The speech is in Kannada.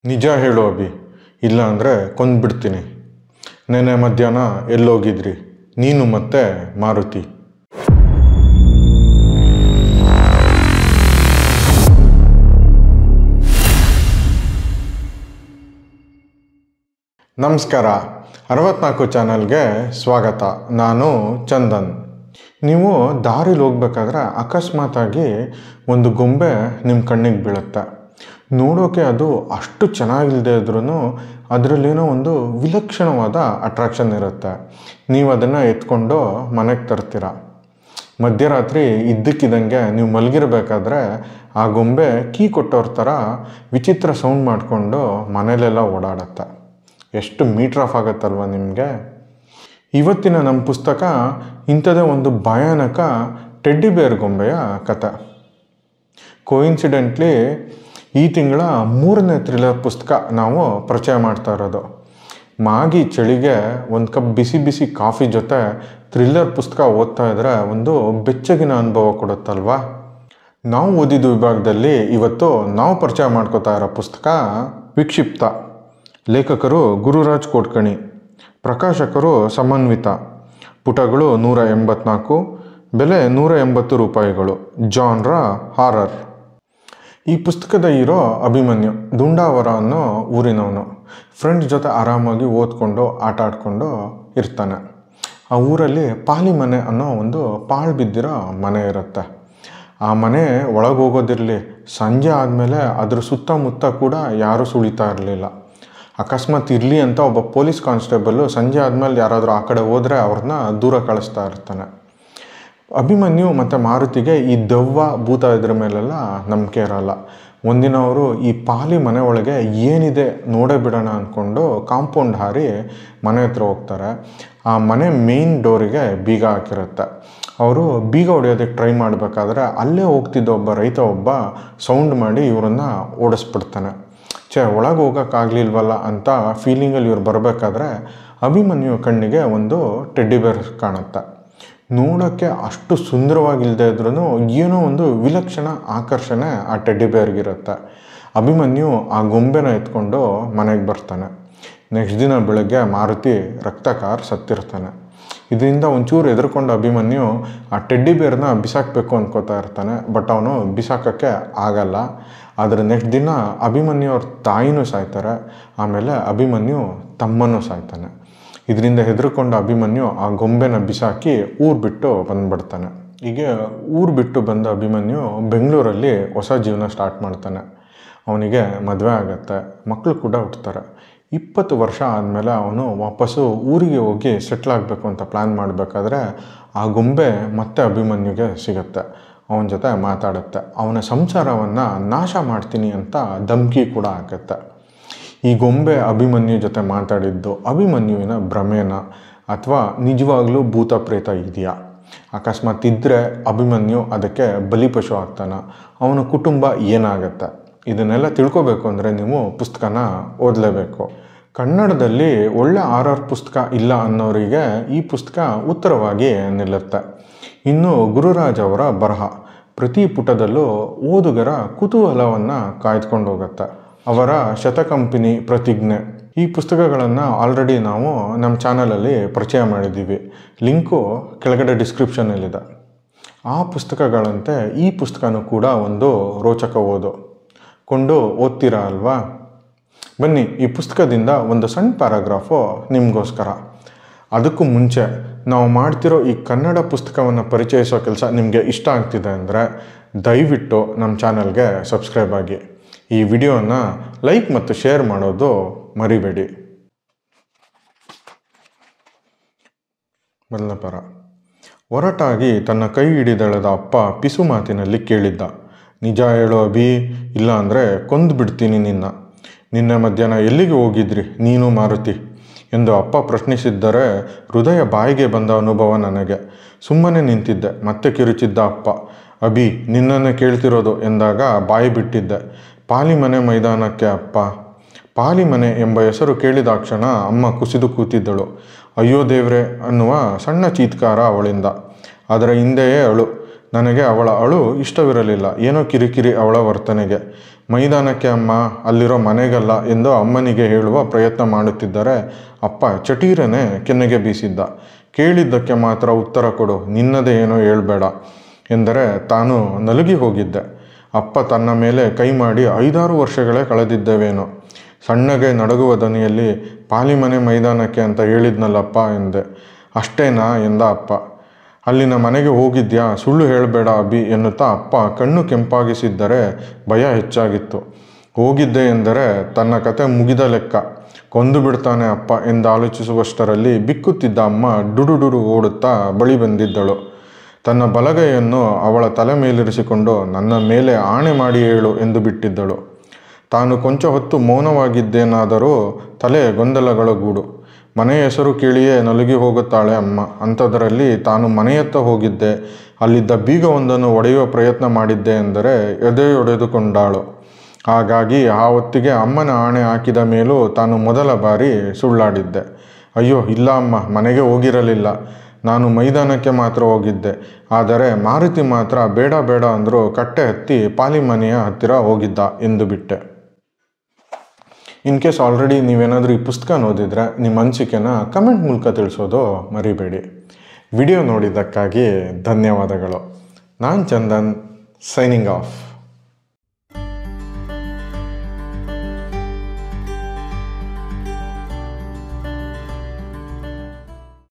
ನಿಜ ಹೇಳು ಅಭಿ, ಇಲ್ಲ ಅಂದರೆ ಕೊಂದ್ಬಿಡ್ತೀನಿ. ನೆನ್ನೆ ಮಧ್ಯಾಹ್ನ ಎಲ್ಲೋಗಿದ್ರಿ ನೀನು ಮತ್ತೆ ಮಾರುತಿ? ನಮಸ್ಕಾರ, 64 ಚಾನಲ್ಗೆ ಸ್ವಾಗತ. ನಾನು ಚಂದನ್. ನೀವು ದಾರಿಲಿ ಹೋಗ್ಬೇಕಾದ್ರೆ ಅಕಸ್ಮಾತಾಗಿ ಒಂದು ಗೊಂಬೆ ನಿಮ್ಮ ಕಣ್ಣಿಗೆ ಬೀಳುತ್ತೆ. ನೋಡೋಕೆ ಅದು ಅಷ್ಟು ಚೆನ್ನಾಗಿಲ್ಲದೆ ಇದ್ರೂ ಅದರಲ್ಲೇನೋ ಒಂದು ವಿಲಕ್ಷಣವಾದ ಅಟ್ರಾಕ್ಷನ್ ಇರುತ್ತೆ. ನೀವು ಅದನ್ನು ಎತ್ಕೊಂಡು ಮನೆಗೆ ತರ್ತೀರ. ಮಧ್ಯರಾತ್ರಿ ಇದ್ದಕ್ಕಿದ್ದಂಗೆ ನೀವು ಮಲಗಿರಬೇಕಾದ್ರೆ ಆ ಗೊಂಬೆ ಕೀ ಕೊಟ್ಟವ್ರ ಥರ ವಿಚಿತ್ರ ಸೌಂಡ್ ಮಾಡಿಕೊಂಡು ಮನೇಲೆಲ್ಲ ಓಡಾಡುತ್ತೆ. ಎಷ್ಟು ಮೀಟ್ರ್ ಆಫ್ ಆಗುತ್ತಲ್ವ ನಿಮಗೆ? ಇವತ್ತಿನ ನಮ್ಮ ಪುಸ್ತಕ ಇಂಥದೇ ಒಂದು ಭಯಾನಕ ಟೆಡ್ಡಿ ಬೇರ್ ಗೊಂಬೆಯ ಕತೆ. ಕೋಇನ್ಸಿಡೆಂಟ್ಲಿ ಈ ತಿಂಗಳ 3ನೇ ಥ್ರಿಲ್ಲರ್ ಪುಸ್ತಕ ನಾವು ಪರಿಚಯ ಮಾಡ್ತಾ ಇರೋದು. ಮಾಗಿ ಚಳಿಗೆ ಒಂದು ಕಪ್ ಬಿಸಿ ಬಿಸಿ ಕಾಫಿ ಜೊತೆ ಥ್ರಿಲ್ಲರ್ ಪುಸ್ತಕ ಓದ್ತಾ ಇದ್ರೆ ಒಂದು ಬೆಚ್ಚಗಿನ ಅನುಭವ ಕೊಡುತ್ತಲ್ವ. ನಾವು ಓದಿದ ವಿಭಾಗದಲ್ಲಿ ಇವತ್ತು ನಾವು ಪರಿಚಯ ಮಾಡ್ಕೋತಾ ಇರೋ ಪುಸ್ತಕ ವಿಕ್ಷಿಪ್ತ. ಲೇಖಕರು ಗುರುರಾಜ್ ಕೋಟ್ಕಣಿ, ಪ್ರಕಾಶಕರು ಸಮನ್ವಿತ. ಪುಟಗಳು 184, ಬೆಲೆ 180 ರೂಪಾಯಿಗಳು. Genre horror. ಈ ಪುಸ್ತಕದ ಹೀರೋ ಅಭಿಮನ್ಯು ದುಂಡಾವರ ಅನ್ನೋ ಊರಿನವನು. ಫ್ರೆಂಡ್ಸ್ ಜೊತೆ ಆರಾಮಾಗಿ ಓದ್ಕೊಂಡು ಆಟ ಆಡ್ಕೊಂಡು ಇರ್ತಾನೆ. ಆ ಊರಲ್ಲಿ ಪಾಲಿ ಮನೆ ಅನ್ನೋ ಒಂದು ಪಾಳು ಬಿದ್ದಿರೋ ಮನೆ ಇರುತ್ತೆ. ಆ ಮನೆ ಒಳಗೆ ಹೋಗೋದಿರಲಿ, ಸಂಜೆ ಆದಮೇಲೆ ಅದ್ರ ಸುತ್ತಮುತ್ತ ಕೂಡ ಯಾರೂ ಸುಳಿತಾ ಇರಲಿಲ್ಲ. ಅಕಸ್ಮಾತ್ ಇರಲಿ ಅಂತ ಒಬ್ಬ ಪೊಲೀಸ್ ಕಾನ್ಸ್ಟೇಬಲ್ಲು ಸಂಜೆ ಆದಮೇಲೆ ಯಾರಾದರೂ ಆ ಕಡೆ ಹೋದರೆ ಅವ್ರನ್ನ ದೂರ ಕಳಿಸ್ತಾ ಇರ್ತಾನೆ. ಅಭಿಮನ್ಯು ಮತ್ತು ಮಾರುತಿಗೆ ಈ ದೆವ್ವ ಭೂತ ಇದ್ರ ಮೇಲೆಲ್ಲ ನಂಬಿಕೆ ಇರಲ್ಲ. ಒಂದಿನ ಅವರು ಈ ಪಾಲಿ ಮನೆ ಒಳಗೆ ಏನಿದೆ ನೋಡೇ ಬಿಡೋಣ ಅಂದ್ಕೊಂಡು ಕಾಂಪೌಂಡ್ ಹಾರಿ ಮನೆ ಹತ್ರ ಹೋಗ್ತಾರೆ. ಆ ಮನೆ ಮೇನ್ ಡೋರಿಗೆ ಬೀಗ ಹಾಕಿರುತ್ತೆ. ಅವರು ಬೀಗ ಹೊಡೆಯೋದಕ್ಕೆ ಟ್ರೈ ಮಾಡಬೇಕಾದ್ರೆ ಅಲ್ಲೇ ಹೋಗ್ತಿದ್ದ ಒಬ್ಬ ರೈತ ಸೌಂಡ್ ಮಾಡಿ ಇವರನ್ನು ಓಡಿಸ್ಬಿಡ್ತಾನೆ. ಒಳಗೆ ಹೋಗೋಕ್ಕಾಗಲಿಲ್ವಲ್ಲ ಅಂತ ಫೀಲಿಂಗಲ್ಲಿ ಇವ್ರು ಬರಬೇಕಾದ್ರೆ ಅಭಿಮನ್ಯು ಕಣ್ಣಿಗೆ ಒಂದು ಟೆಡ್ಡಿ ಬೇರ್ ಕಾಣುತ್ತೆ. ನೋಡೋಕ್ಕೆ ಅಷ್ಟು ಸುಂದರವಾಗಿಲ್ಲದೆ ಇದ್ರೂ ಏನೋ ಒಂದು ವಿಲಕ್ಷಣ ಆಕರ್ಷಣೆ ಆ ಟೆಡ್ಡಿ ಬೇರ್ಗಿರುತ್ತೆ. ಅಭಿಮನ್ಯು ಆ ಗೊಂಬೆನ ಎತ್ಕೊಂಡು ಮನೆಗೆ ಬರ್ತಾನೆ. ನೆಕ್ಸ್ಟ್ ದಿನ ಬೆಳಗ್ಗೆ ಮಾರುತಿ ರಕ್ತಕಾರ ಸತ್ತಿರ್ತಾನೆ. ಇದರಿಂದ ಒಂಚೂರು ಎದುರ್ಕೊಂಡು ಅಭಿಮನ್ಯು ಆ ಟೆಡ್ಡಿ ಬೇರ್ನ ಬಿಸಾಕಬೇಕು ಅಂದ್ಕೋತಾ ಇರ್ತಾನೆ. ಬಟ್ ಅವನು ಬಿಸಾಕೋಕ್ಕೆ ಆಗಲ್ಲ. ಆದರೆ ನೆಕ್ಸ್ಟ್ ದಿನ ಅಭಿಮನ್ಯು ಅವ್ರ ತಾಯಿನೂ ಸಾಯ್ತಾರೆ. ಆಮೇಲೆ ಅಭಿಮನ್ಯು ತಮ್ಮನೂ ಸಾಯ್ತಾನೆ. ಇದರಿಂದ ಹೆದರ್ಕೊಂಡು ಅಭಿಮನ್ಯು ಆ ಗೊಂಬೆನ ಬಿಸಾಕಿ ಊರು ಬಿಟ್ಟು ಬಂದುಬಿಡ್ತಾನೆ. ಹೀಗೆ ಊರು ಬಿಟ್ಟು ಬಂದ ಅಭಿಮನ್ಯು ಬೆಂಗಳೂರಲ್ಲಿ ಹೊಸ ಜೀವನ ಸ್ಟಾರ್ಟ್ ಮಾಡ್ತಾನೆ. ಅವನಿಗೆ ಮದುವೆ ಆಗುತ್ತೆ, ಮಕ್ಕಳು ಕೂಡ ಹುಟ್ಟುತ್ತಾರೆ. 20 ವರ್ಷ ಆದಮೇಲೆ ಅವನು ವಾಪಸ್ಸು ಊರಿಗೆ ಹೋಗಿ ಸೆಟ್ಲ್ ಆಗಬೇಕು ಅಂತ ಪ್ಲ್ಯಾನ್ ಮಾಡಬೇಕಾದ್ರೆ ಆ ಗೊಂಬೆ ಮತ್ತೆ ಅಭಿಮನ್ಯುಗೆ ಸಿಗುತ್ತೆ. ಅವನ ಜೊತೆ ಮಾತಾಡುತ್ತೆ. ಅವನ ಸಂಸಾರವನ್ನು ನಾಶ ಮಾಡ್ತೀನಿ ಅಂತ ಧಮಕಿ ಕೂಡ ಹಾಕುತ್ತೆ. ಈ ಗೊಂಬೆ ಅಭಿಮನ್ಯು ಜೊತೆ ಮಾತಾಡಿದ್ದು ಅಭಿಮನ್ಯುವಿನ ಭ್ರಮೇನ ಅಥವಾ ನಿಜವಾಗ್ಲೂ ಭೂತ ಪ್ರೇತ ಇದೆಯಾ? ಅಕಸ್ಮಾತ್ ಇದ್ದರೆ ಅಭಿಮನ್ಯು ಅದಕ್ಕೆ ಬಲಿಪಶು ಆಗ್ತಾನೆ. ಅವನ ಕುಟುಂಬ ಏನಾಗುತ್ತೆ? ಇದನ್ನೆಲ್ಲ ತಿಳ್ಕೊಬೇಕು ಅಂದರೆ ನೀವು ಪುಸ್ತಕನ ಓದಲೇಬೇಕು. ಕನ್ನಡದಲ್ಲಿ ಒಳ್ಳೆ ಆರ್ಆರ್ ಪುಸ್ತಕ ಇಲ್ಲ ಅನ್ನೋರಿಗೆ ಈ ಪುಸ್ತಕ ಉತ್ತರವಾಗಿ ನಿಲ್ಲುತ್ತೆ. ಇನ್ನು ಗುರುರಾಜ್ ಅವರ ಬರಹ ಪ್ರತಿ ಪುಟದಲ್ಲೂ ಓದುಗರ ಕುತೂಹಲವನ್ನು ಕಾಯ್ದುಕೊಂಡು ಹೋಗುತ್ತೆ. ಅವರ ಶತಕಂಪಿನಿ, ಪ್ರತಿಜ್ಞೆ ಈ ಪುಸ್ತಕಗಳನ್ನು ಆಲ್ರೆಡಿ ನಾವು ನಮ್ಮ ಚಾನಲಲ್ಲಿ ಪರಿಚಯ ಮಾಡಿದ್ದೀವಿ. ಲಿಂಕು ಕೆಳಗಡೆ ಡಿಸ್ಕ್ರಿಪ್ಷನಲ್ಲಿದೆ. ಆ ಪುಸ್ತಕಗಳಂತೆ ಈ ಪುಸ್ತಕನೂ ಕೂಡ ಒಂದು ರೋಚಕ ಓದು. ಕೊಂಡು ಓದ್ತೀರಾ ಅಲ್ವಾ? ಬನ್ನಿ, ಈ ಪುಸ್ತಕದಿಂದ ಒಂದು ಸಣ್ಣ ಪ್ಯಾರಾಗ್ರಾಫು ನಿಮಗೋಸ್ಕರ. ಅದಕ್ಕೂ ಮುಂಚೆ ನಾವು ಮಾಡ್ತಿರೋ ಈ ಕನ್ನಡ ಪುಸ್ತಕವನ್ನು ಪರಿಚಯಿಸೋ ಕೆಲಸ ನಿಮಗೆ ಇಷ್ಟ ಆಗ್ತಿದೆ ಅಂದರೆ ದಯವಿಟ್ಟು ನಮ್ಮ ಚಾನಲ್ಗೆ ಸಬ್ಸ್ಕ್ರೈಬ್ ಆಗಿ. ಈ ವಿಡಿಯೋನ ಲೈಕ್ ಮತ್ತು ಶೇರ್ ಮಾಡೋದು ಮರಿಬೇಡಿ. ಮೊದಲನೇ ಪ್ಯಾರ. ಒರಟಾಗಿ ತನ್ನ ಕೈ ಹಿಡಿದೆಳೆದ ಅಪ್ಪ ಪಿಸು ಮಾತಿನಲ್ಲಿ ಕೇಳಿದ್ದ, ನಿಜ ಹೇಳೋ ಅಭಿ, ಇಲ್ಲ ಅಂದರೆ ಕೊಂದ್ಬಿಡ್ತೀನಿ ನಿನ್ನ. ನಿನ್ನೆ ಮಧ್ಯಾಹ್ನ ಎಲ್ಲಿಗೆ ಹೋಗಿದ್ರಿ ನೀನು ಮಾರುತಿ ಎಂದು ಅಪ್ಪ ಪ್ರಶ್ನಿಸಿದ್ದರೆ ಹೃದಯ ಬಾಯಿಗೆ ಬಂದ ಅನುಭವ ನನಗೆ. ಸುಮ್ಮನೆ ನಿಂತಿದ್ದೆ. ಮತ್ತೆ ಕಿರುಚಿದ್ದ ಅಪ್ಪ. ಅಭಿ, ನಿನ್ನನ್ನೇ ಕೇಳ್ತಿರೋದು ಎಂದಾಗ ಬಾಯಿ ಬಿಟ್ಟಿದ್ದೆ. ಪಾಲಿಮನೆ ಮೈದಾನಕ್ಕೆ ಅಪ್ಪ. ಪಾಲಿಮನೆ ಎಂಬ ಹೆಸರು ಕೇಳಿದಾಕ್ಷಣ ಅಮ್ಮ ಕುಸಿದು ಕೂತಿದ್ದಳು. ಅಯ್ಯೋ ದೇವ್ರೆ ಅನ್ನುವ ಸಣ್ಣ ಚೀತ್ಕಾರ ಅವಳಿಂದ. ಅದರ ಹಿಂದೆಯೇ ಅಳು. ನನಗೆ ಅವಳ ಅಳು ಇಷ್ಟವಿರಲಿಲ್ಲ. ಏನೋ ಕಿರಿಕಿರಿ ಅವಳ ವರ್ತನೆಗೆ. ಮೈದಾನಕ್ಕೆ ಅಮ್ಮ, ಅಲ್ಲಿರೋ ಮನೆಗಲ್ಲ ಎಂದು ಅಮ್ಮನಿಗೆ ಹೇಳುವ ಪ್ರಯತ್ನ ಮಾಡುತ್ತಿದ್ದರೆ ಅಪ್ಪ ಚಟೀರನೆ ಕೆನ್ನೆಗೆ ಬೀಸಿದ್ದ. ಕೇಳಿದ್ದಕ್ಕೆ ಮಾತ್ರ ಉತ್ತರ ಕೊಡು, ನಿನ್ನದೇ ಏನೋ ಹೇಳ್ಬೇಡ ಎಂದರೆ ತಾನು ನಲುಗಿ ಹೋಗಿದ್ದೆ. ಅಪ್ಪ ತನ್ನ ಮೇಲೆ ಕೈ ಮಾಡಿ 5-6 ವರ್ಷಗಳೇ ಕಳೆದಿದ್ದೇವೇನೋ. ಸಣ್ಣಗೆ ನಡಗುವ ದನಿಯಲ್ಲಿ ಪಾಲಿಮನೆ ಮೈದಾನಕ್ಕೆ ಅಂತ ಹೇಳಿದ್ನಲ್ಲಪ್ಪ ಎಂದೆ. ಅಷ್ಟೇನಾ ಎಂದ ಅಪ್ಪ. ಅಲ್ಲಿನ ಮನೆಗೆ ಹೋಗಿದ್ಯಾ, ಸುಳ್ಳು ಹೇಳಬೇಡ ಅಭಿ ಎನ್ನುತ್ತಾ ಅಪ್ಪ ಕಣ್ಣು ಕೆಂಪಾಗಿಸಿದ್ದರೆ ಭಯ ಹೆಚ್ಚಾಗಿತ್ತು. ಹೋಗಿದ್ದೆ ಎಂದರೆ ತನ್ನ ಕತೆ ಮುಗಿದ ಲೆಕ್ಕ, ಕೊಂದು ಬಿಡ್ತಾನೆ ಅಪ್ಪ ಎಂದು ಆಲೋಚಿಸುವಷ್ಟರಲ್ಲಿ ಬಿಕ್ಕುತ್ತಿದ್ದ ಅಮ್ಮ ಡುಡು ಓಡುತ್ತಾ ಬಳಿ ಬಂದಿದ್ದಳು. ತನ್ನ ಬಲಗೈಯನ್ನು ಅವಳ ತಲೆ ಮೇಲಿರಿಸಿಕೊಂಡು ನನ್ನ ಮೇಲೆ ಆಣೆ ಮಾಡಿ ಹೇಳು ಎಂದು ಬಿಟ್ಟಿದ್ದಳು. ತಾನು ಕೊಂಚ ಹೊತ್ತು ಮೌನವಾಗಿದ್ದೇನಾದರೂ ತಲೆ ಗೊಂದಲಗಳ ಗೂಡು. ಮನೆಯ ಹೆಸರು ಕೇಳಿಯೇ ನಲುಗಿ ಹೋಗುತ್ತಾಳೆ ಅಮ್ಮ. ಅಂಥದರಲ್ಲಿ ತಾನು ಮನೆಯತ್ತ ಹೋಗಿದ್ದೆ, ಅಲ್ಲಿದ್ದ ಬೀಗವೊಂದನ್ನು ಒಡೆಯುವ ಪ್ರಯತ್ನ ಮಾಡಿದ್ದೆ ಎಂದರೆ ಎದೆಯೊಡೆದುಕೊಂಡಾಳು. ಹಾಗಾಗಿ ಆ ಹೊತ್ತಿಗೆ ಅಮ್ಮನ ಆಣೆ ಹಾಕಿದ ಮೇಲೂ ತಾನು ಮೊದಲ ಬಾರಿ ಸುಳ್ಳಾಡಿದ್ದೆ. ಅಯ್ಯೋ ಇಲ್ಲ ಅಮ್ಮ, ಮನೆಗೆ ಹೋಗಿರಲಿಲ್ಲ. ನಾನು ಮೈದಾನಕ್ಕೆ ಮಾತ್ರ ಹೋಗಿದ್ದೆ. ಆದರೆ ಮಾರುತಿ ಮಾತ್ರ ಬೇಡ ಅಂದರೂ ಕಟ್ಟೆ ಹತ್ತಿ ಪಾಲಿಮನೆಯ ಹತ್ತಿರ ಹೋಗಿದ್ದ ಎಂದು ಬಿಟ್ಟೆ. ಇನ್ ಕೇಸ್ ಆಲ್ರೆಡಿ ನೀವೇನಾದರೂ ಈ ಪುಸ್ತಕ ಓದಿದರೆ ನಿಮ್ಮ ಅನಿಸಿಕೆನ ಕಮೆಂಟ್ ಮೂಲಕ ತಿಳಿಸೋದು ಮರಿಬೇಡಿ. ವಿಡಿಯೋ ನೋಡಿದ್ದಕ್ಕಾಗಿ ಧನ್ಯವಾದಗಳು. ನಾನು ಚಂದನ್, ಸೈನಿಂಗ್ ಆಫ್.